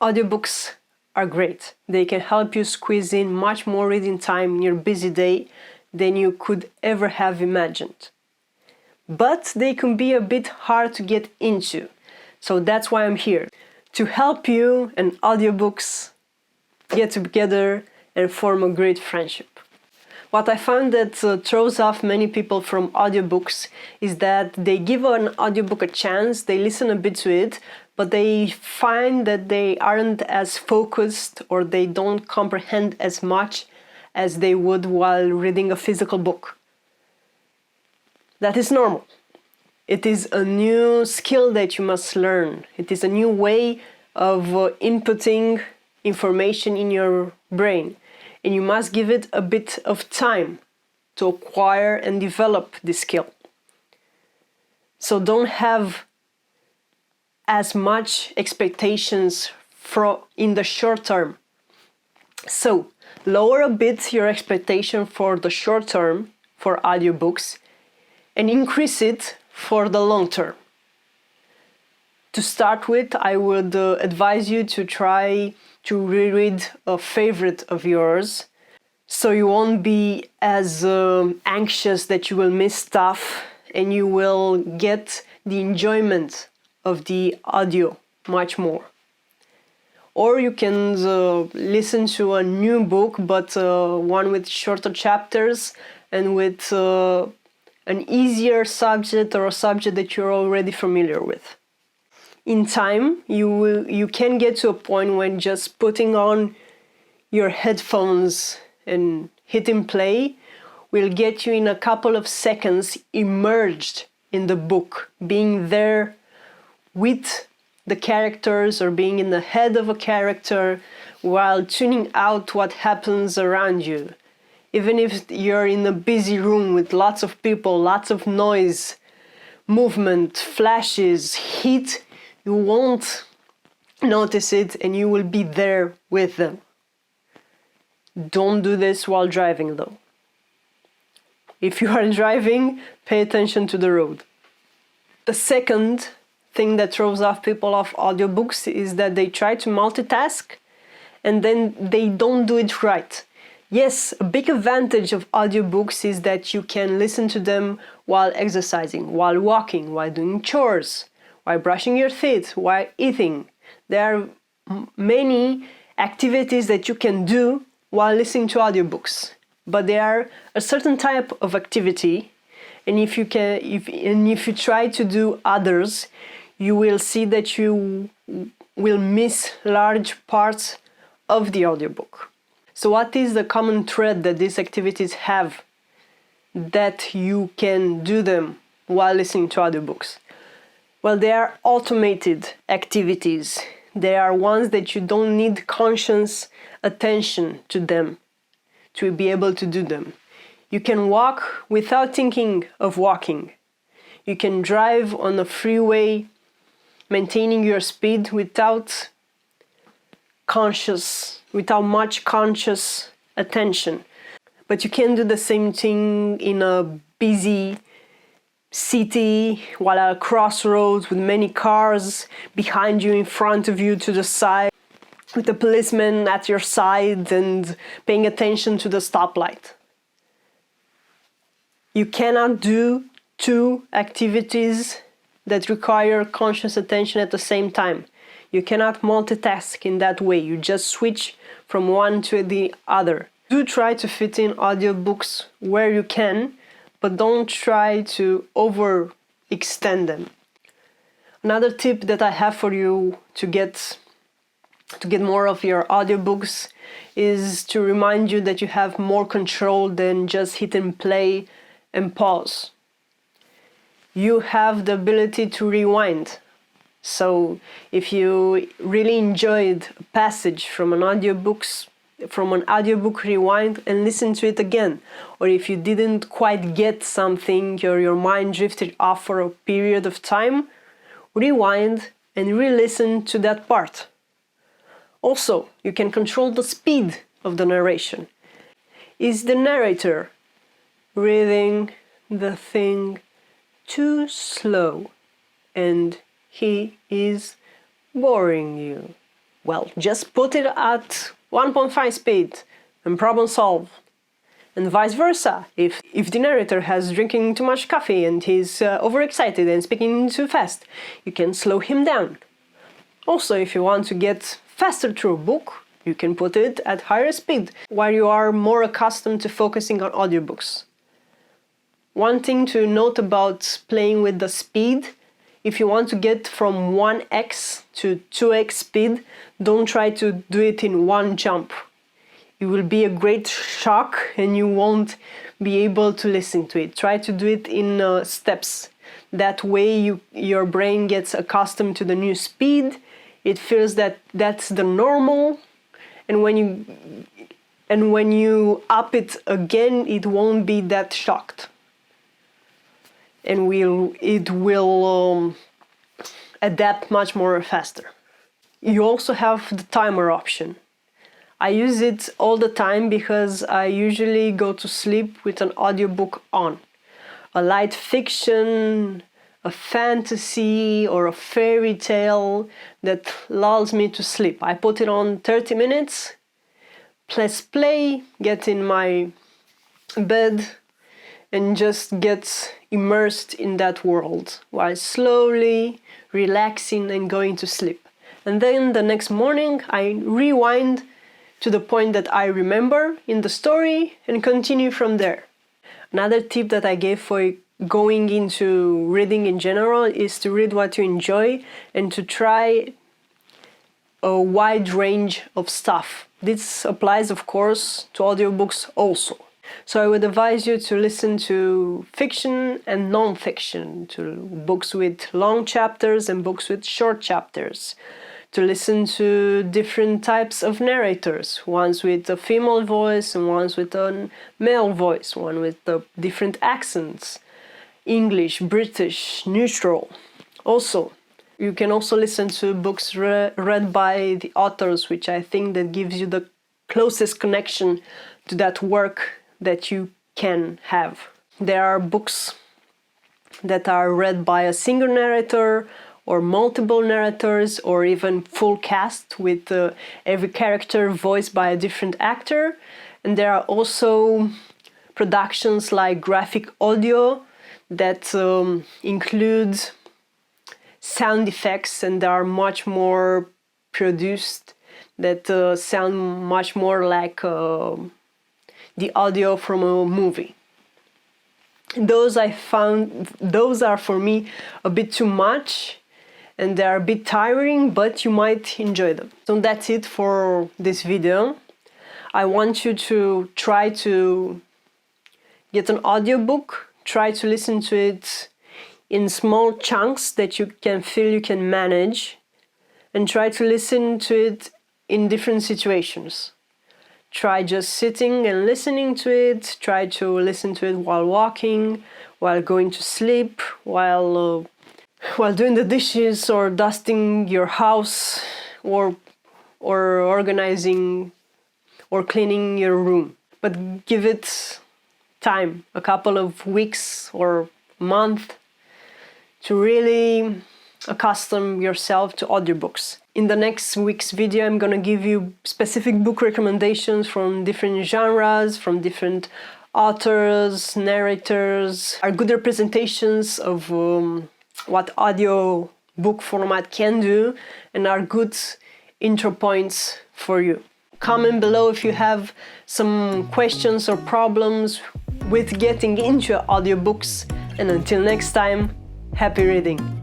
Audiobooks are great. They can help you squeeze in much more reading time in your busy day than you could ever have imagined. But they can be a bit hard to get into, so that's why I'm here, to help you and audiobooks get together and form a great friendship. What I found that throws off many people from audiobooks is that they give an audiobook a chance, they listen a bit to it, but they find that they aren't as focused or they don't comprehend as much as they would while reading a physical book. That is normal. It is a new skill that you must learn. It is a new way of inputting information in your brain. And you must give it a bit of time to acquire and develop this skill. So don't have as much expectations in the short term. So lower a bit your expectation for the short term for audiobooks and increase it for the long term. To start with, I would advise you to try to reread a favorite of yours, so you won't be as anxious that you will miss stuff, and you will get the enjoyment of the audio much more. Or you can listen to a new book, but one with shorter chapters and with an easier subject or a subject that you're already familiar with. In time, you can get to a point when just putting on your headphones and hitting play will get you in a couple of seconds immersed in the book, being there with the characters or being in the head of a character while tuning out what happens around you. Even if you're in a busy room with lots of people, lots of noise, movement, flashes, heat, you won't notice it and you will be there with them. Don't do this while driving though. If you are driving, pay attention to the road. The second thing that throws off people off audiobooks is that they try to multitask and then they don't do it right. Yes, a big advantage of audiobooks is that you can listen to them while exercising, while walking, while doing chores, while brushing your teeth, while eating. There are many activities that you can do while listening to audiobooks, but they are a certain type of activity, and if you try to do others, you will see that you will miss large parts of the audiobook. So what is the common thread that these activities have that you can do them while listening to audiobooks? Well, they are automated activities. They are ones that you don't need conscious attention to them to be able to do them. You can walk without thinking of walking. You can drive on a freeway, maintaining your speed without much conscious attention. But you can do the same thing in a busy city while at a crossroads with many cars behind you, in front of you, to the side, with a policeman at your side and paying attention to the stoplight. You cannot do two activities that require conscious attention at the same time. You cannot multitask in that way. You just switch from one to the other. Do try to fit in audiobooks where you can, but don't try to overextend them. Another tip that I have for you to get more of your audiobooks is to remind you that you have more control than just hitting play and pause. You have the ability to rewind. So if you really enjoyed a passage from an audiobook, rewind and listen to it again. Or if you didn't quite get something or your mind drifted off for a period of time, rewind and re-listen to that part. Also, you can control the speed of the narration. Is the narrator reading the thing too slow and he is boring you? Well, just put it at 1.5 speed and problem solve. And vice versa, if the narrator has drinking too much coffee and he's overexcited and speaking too fast, you can slow him down. Also, if you want to get faster through a book, you can put it at higher speed, while you are more accustomed to focusing on audiobooks. One thing to note about playing with the speed: if you want to get from 1x to 2x speed, don't try to do it in one jump. It will be a great shock and you won't be able to listen to it. Try to do it in steps. That way your brain gets accustomed to the new speed. It feels that that's the normal, and when you up it again, it won't be that shocked. And it will adapt much more faster. You also have the timer option. I use it all the time because I usually go to sleep with an audiobook on. A light fiction, a fantasy or a fairy tale that lulls me to sleep. I put it on 30 minutes, press play, get in my bed and just get immersed in that world while slowly relaxing and going to sleep. And then the next morning I rewind to the point that I remember in the story and continue from there. Another tip that I gave for going into reading in general is to read what you enjoy and to try a wide range of stuff. This applies, of course, to audiobooks also. So I would advise you to listen to fiction and non-fiction, to books with long chapters and books with short chapters, to listen to different types of narrators, ones with a female voice and ones with a male voice, one with different accents, English, British, neutral. Also, you can also listen to books read by the authors, which I think that gives you the closest connection to that work that you can have. There are books that are read by a single narrator, or multiple narrators, or even full cast with every character voiced by a different actor. And there are also productions like graphic audio that include sound effects and are much more produced, that sound much more like the audio from a movie. Those are for me a bit too much, and they're a bit tiring, but you might enjoy them. So that's it for this video. I want you to try to get an audiobook, try to listen to it in small chunks that you can feel you can manage, and try to listen to it in different situations. Try just sitting and listening to it, try to listen to it while walking, while going to sleep, while doing the dishes or dusting your house, or organizing or cleaning your room. But give it time, a couple of weeks or month, to really accustom yourself to audiobooks. In the next week's video, I'm gonna give you specific book recommendations from different genres, from different authors, narrators, are good representations of what audio book format can do, and are good intro points for you. Comment below if you have some questions or problems with getting into audiobooks, and until next time, happy reading!